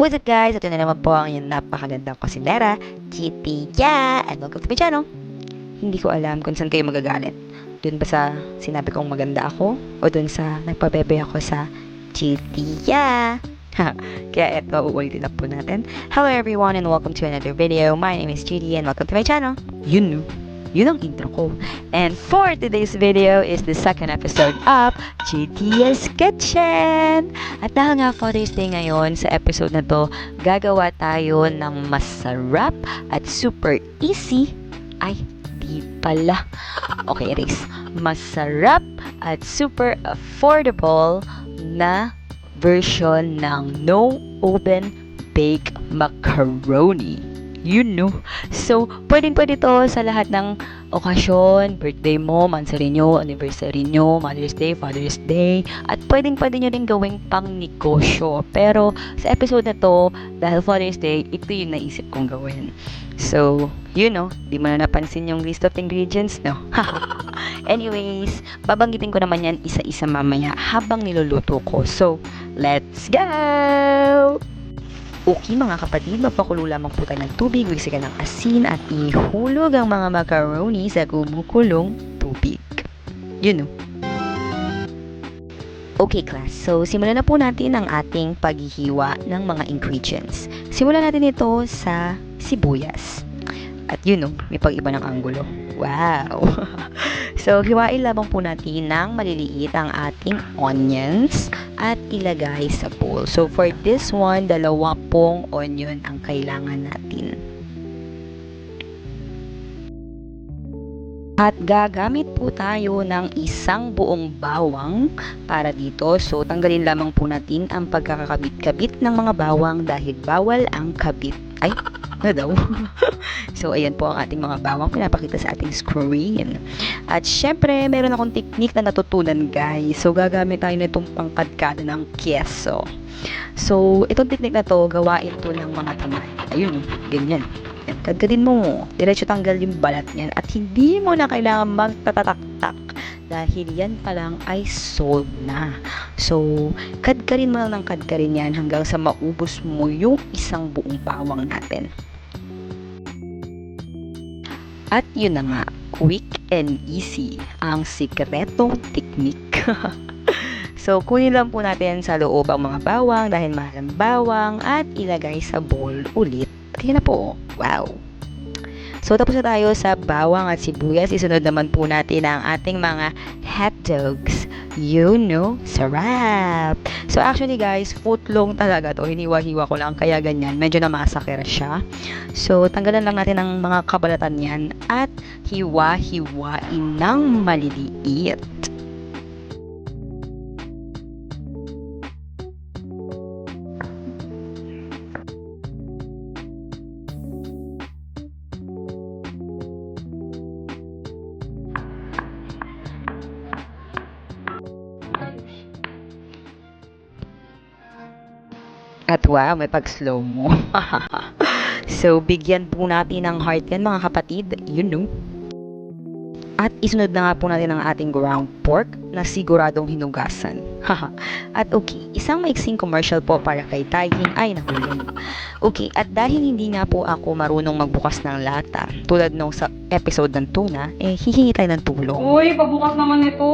What's up guys? Ito na naman po ang inyong napakagandang kusinera, Kitty Ya! And welcome to my channel. Hindi ko alam kung saan kayo magagalit. Doon ba sa sinabi kong maganda ako? O doon sa nagpabebe ako sa Kitty Ya? Kaya eto, uulitin na po natin. Hello everyone and welcome to another video. My name is Kitty and welcome to my channel. Yun ang intro ko. And for today's video is the second episode of GTS Kitchen. At dahil nga Father's Day ngayon, sa episode na to, gagawa tayo ng masarap at super easy. Ay, di pala. Okay, erase. Masarap at super affordable na version ng no oven bake macaroni. So, pwede to sa lahat ng okasyon, birthday mo, mansari nyo, anniversary nyo, Mother's Day, Father's Day, at pwede nyo rin gawing pang negosyo. Pero, sa episode na to, dahil Father's Day, ito yung naisip kong gawin. So, di mo na napansin yung list of ingredients, no? Anyways, babanggitin ko naman yan isa-isa mamaya habang niluluto ko. So, let's go! Okay mga kapatid, mapakulo lamang po tayo ng tubig, wisikan ng asin at ihulog ang mga macaroni sa kumukulong tubig. Okay class, so simulan na po natin ang ating paghihiwa ng mga ingredients. Simulan natin ito sa sibuyas. At may pag-iba ng anggulo. Wow! So, hiwain lamang po natin ng maliliit ang ating onions at ilagay sa bowl. So, for this one, 2 onion ang kailangan natin. At gagamit po tayo ng isang buong bawang para dito. So, tanggalin lamang po natin ang pagkakakabit-kabit ng mga bawang dahil bawal ang kabit. Ay, na daw. So, ayan po ang ating mga bawang pinapakita sa ating screen. At syempre, meron akong technique na natutunan guys. So, gagamit tayo na itong pangkadkada ng keso. So, itong technique na to, gawain to ng mga tamay. Ayun, ganyan. Kadkadin mo. Diretso tanggal yung balat niyan. At hindi mo na kailangan magtatatak-tak. Dahil yan pa lang ay sold na. So, kadkarin mo lang ng kadkarin yan hanggang sa maubos mo yung isang buong bawang natin. At yun na nga, quick and easy ang sikretong technique. So, kunin lang po natin sa loob ang mga bawang dahil mahal ang bawang at ilagay sa bowl ulit. Ayan na po. Wow! So, tapos na tayo sa bawang at sibuyas. Isunod naman po natin ang ating mga hot dogs. Sarap! So, actually guys, footlong talaga to. Hiniwa-hiwa ko lang, kaya ganyan. Medyo namasakera siya. So, tanggalan lang natin ang mga kabalatan yan at hiwa-hiwain ng maliliit. At wow, may pag-slow mo. So, bigyan po natin ng heart yan mga kapatid. At isunod na nga po natin ang ating ground pork na siguradong hinugasan. At okay, isang maiksing commercial po para kay Tagging ay nahulog. Okay, at dahil hindi nga po ako marunong magbukas ng lata, tulad nung sa episode ng tuna, hihingi tayo ng tulong. Uy, pabukas naman ito.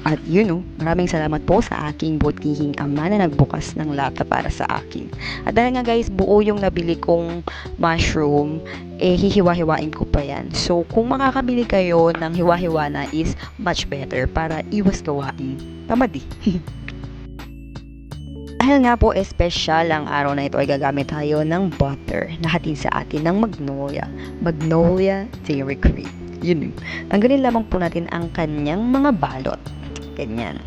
At maraming salamat po sa aking butihing ama na nagbukas ng lata para sa akin. At dahil nga guys, buo yung nabili kong mushroom, hihiwa-hiwain ko pa yan. So, kung makakabili kayo ng hiwa-hiwa na is much better para iwas gawain. Tamad Dahil nga po espesyal ang araw na ito ay gagamit tayo ng butter na hatid sa atin ng Magnolia Dairy Cream. Tanggalin lamang po natin ang kanyang mga balot. Ganyan.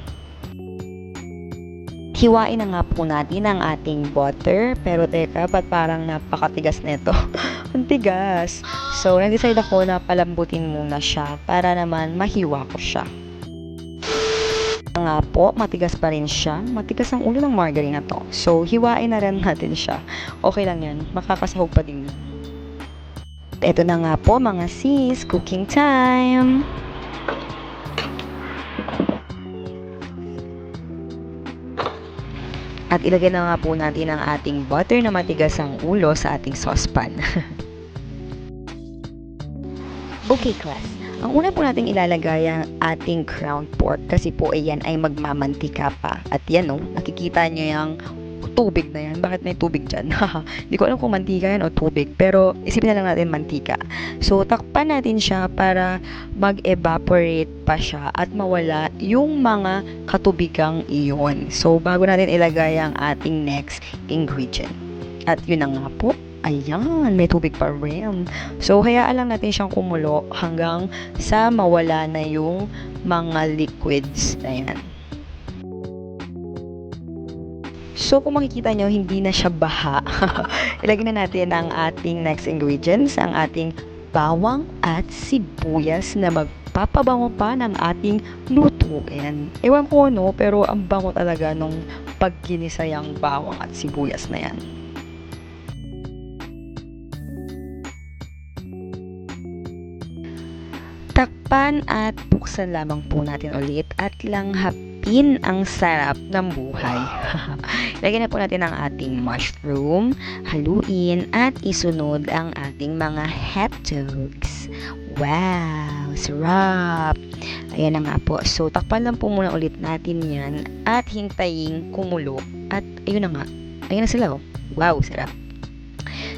Hiwain na nga po natin ang ating butter. Pero teka, ba't parang napakatigas nito? Ang tigas. So, nag-decide ako na palambutin muna siya para naman mahiwa ko siya. Nga po, matigas pa rin siya. Matigas ang ulo ng margarine na to. So, hiwain na rin natin siya. Okay lang yan. Makakasahog pa din. Ito na nga po mga sis, cooking time! At ilagay na nga po natin ang ating butter na matigas ang ulo sa ating saucepan. Okay, class. Ang una po nating ilalagay ang ating ground pork kasi po ayan ay magmamantika pa. At yan nakikita nyo yung tubig na yan. Bakit may tubig dyan? Hindi ko alam kung mantika yan o tubig. Pero isipin na lang natin mantika. So, takpan natin siya para mag-evaporate pa siya at mawala yung mga katubigang iyon. So, bago natin ilagay ang ating next ingredient. At yun na nga po. Ayan, may tubig pa rin. So, hayaan lang natin siyang kumulo hanggang sa mawala na yung mga liquids. Ayan. So, kung makikita nyo, hindi na siya baha. Ilagay na natin ang ating next ingredients, ang ating bawang at sibuyas na magpapabango pa ng ating luto. Ayan. Ewan ko pero ang bango talaga nung pagginisa yung bawang at sibuyas na yan. Takpan at buksan lamang po natin ulit at langhapin ang sarap ng buhay. Lagyan na po natin ang ating mushroom, haluin at isunod ang ating mga hotdogs. Wow! Sarap! Ayan na nga po. So, takpan lang po muna ulit natin yan at hintayin kumulo. At ayun na nga. Ayan na sila Wow! Sarap!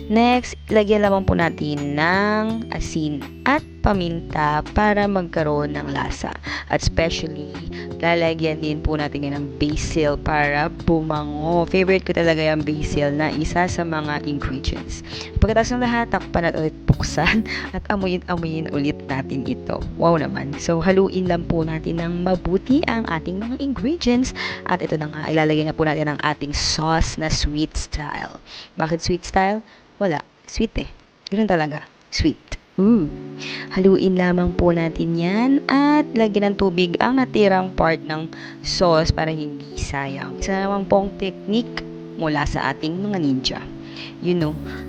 Next, lagyan lamang po natin ng asin at paminta para magkaroon ng lasa. At especially, lalagyan din po natin yan ng basil para bumango. Favorite ko talaga yung basil na isa sa mga ingredients. Pagkatapos ng lahat, takpan at ulit buksan at amuyin ulit natin ito. Wow naman. So, haluin lang po natin ng mabuti ang ating mga ingredients. At ito na nga, ilalagay na po natin ang ating sauce na sweet style. Bakit sweet style? Wala. Sweet Ganun talaga. Sweet. Haluin lamang po natin yan at lagyan ng tubig ang natirang part ng sauce para hindi sayang. Isa naman pong technique mula sa ating mga ninja.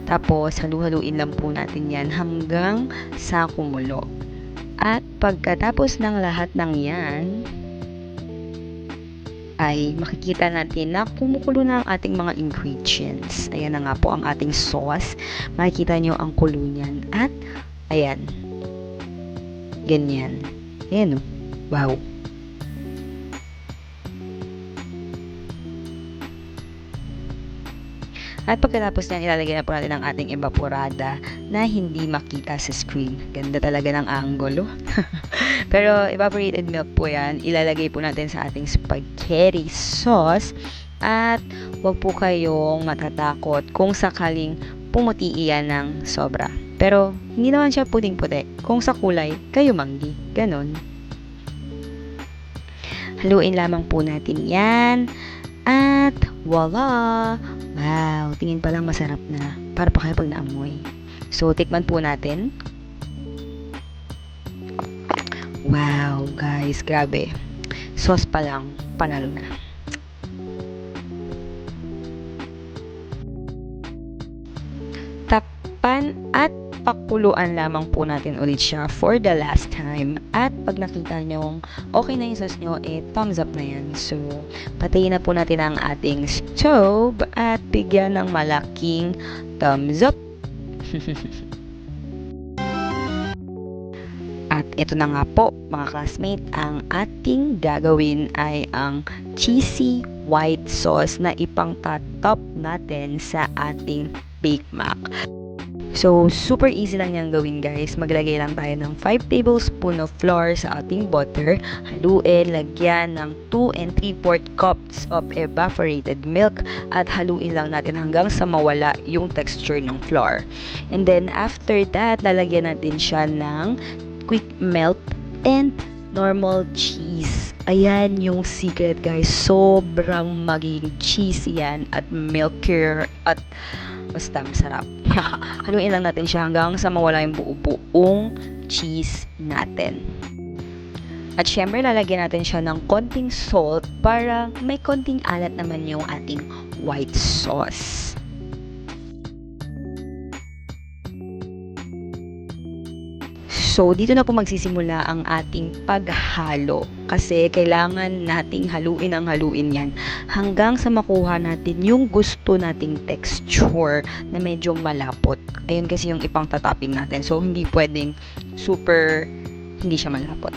Tapos halu-haluin lang po natin yan hanggang sa kumulo. At pagkatapos ng lahat ng yan, ay makikita natin na kumukulo na ang ating mga ingredients. Ayan na nga po ang ating sauce. Makikita nyo ang kulo niyan. At, ayan. Ganyan. Ayan Wow. At pagkatapos niyan, ilalagay na po natin ang ating evaporada na hindi makita sa screen. Ganda talaga ng angulo. Pero evaporated milk po yan. Ilalagay po natin sa ating spaghetti sauce. At wag po kayong matatakot kung sakaling pumuti iyan ng sobra. Pero hindi naman siya puting-puti. Kung sa kulay, kayo manggi. Ganon. Haluin lamang po natin yan. At voila! Wow, tingin pa lang masarap na. Para pa kayo pag naamoy. So, tikman po natin. Wow, guys, grabe. Sauce pa lang, panalo na. Takpan at pakuluan lamang po natin ulit siya for the last time. At pag nakita nyo okay na yung sauce nyo, thumbs up na yan. So, patayin na po natin ang ating stove at bigyan ng malaking thumbs up. At ito na nga po, mga classmate, ang ating gagawin ay ang cheesy white sauce na ipang-top natin sa ating Bake Mac. So, super easy lang yan gawin, guys. Maglagay lang tayo ng 5 tablespoon of flour sa ating butter. Haluin, lagyan ng 2 3/4 cups of evaporated milk at haluin lang natin hanggang sa mawala yung texture ng flour. And then, after that, lalagyan natin siya ng quick melt and normal cheese. Ayan yung secret, guys. Sobrang magiging cheesy yan at milkier at basta masarap. Haluin lang natin siya hanggang sa mawala yung buong cheese natin. At syempre, lalagyan natin siya ng konting salt para may konting alat naman yung ating white sauce. So, dito na po magsisimula ang ating paghalo. Kasi kailangan nating haluin yan hanggang sa makuha natin yung gusto nating texture na medyo malapot. Ayun kasi yung ipang tataping natin. So, hindi pwedeng super hindi siya malapot.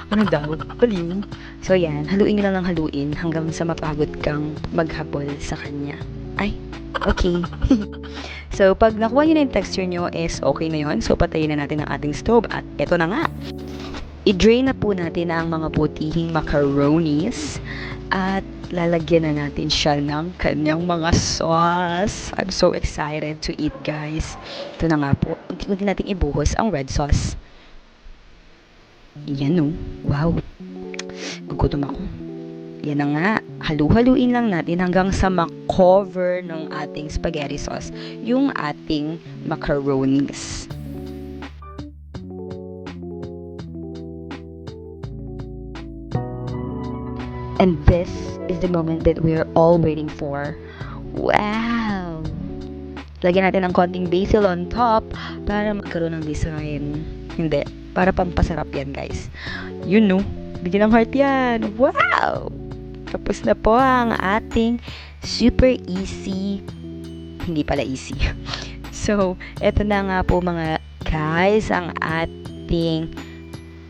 Ano daw? Baliw. So, yan. Haluin nyo lang ng haluin hanggang sa mapagod kang maghabol sa kanya. Ay, okay. So, pag nakuha nyo na yung texture nyo is okay na yon. So, patayin na natin ang ating stove. At eto na nga. I-drain na po natin ang mga putihing macaronis. At lalagyan na natin siya ng kanyang mga sauce. I'm so excited to eat, guys. Ito na nga po. Unti-unti natin ibuhos ang red sauce. Yan o. Wow. Gugutom ako. Yan na nga. Halu-haluin lang natin hanggang sa ma-cover ng ating spaghetti sauce yung ating macaronis. And this is the moment that we're all waiting for. Wow! Lagyan natin ng konting basil on top para magkaroon ng design. Hindi. Para pampasarap yan, guys. Yun, no? Bigyan ng heart yan. Wow! Tapos na po ang ating super easy. Hindi pala easy. So, eto na nga po mga guys, ang ating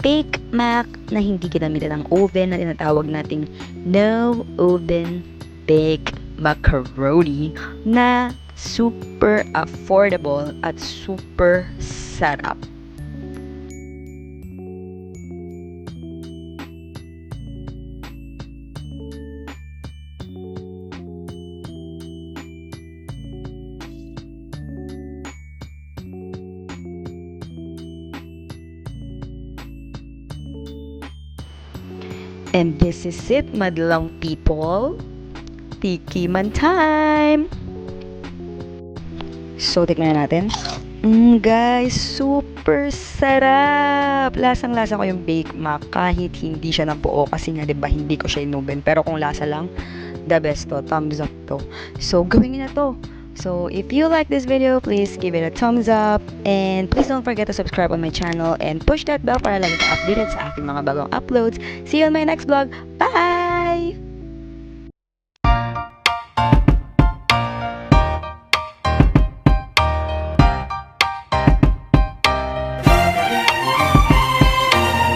Bake Mac na hindi ginamitan ng oven na tinatawag nating no oven bake macaroni na super affordable at super sarap. And this is it, madlang people. Tikiman time! So, tikman na natin. Guys, super sarap! Lasang-lasa ko yung Bake Mac kahit hindi siya nabuo kasi nga, diba, hindi ko siya inuben. Pero kung lasa lang, the best to. Thumbs up to. So, gawin nyo na to. So, if you like this video, please give it a thumbs up. And please don't forget to subscribe on my channel and push that bell para lagi ka updated sa aking mga bagong uploads. See you on my next vlog. Bye!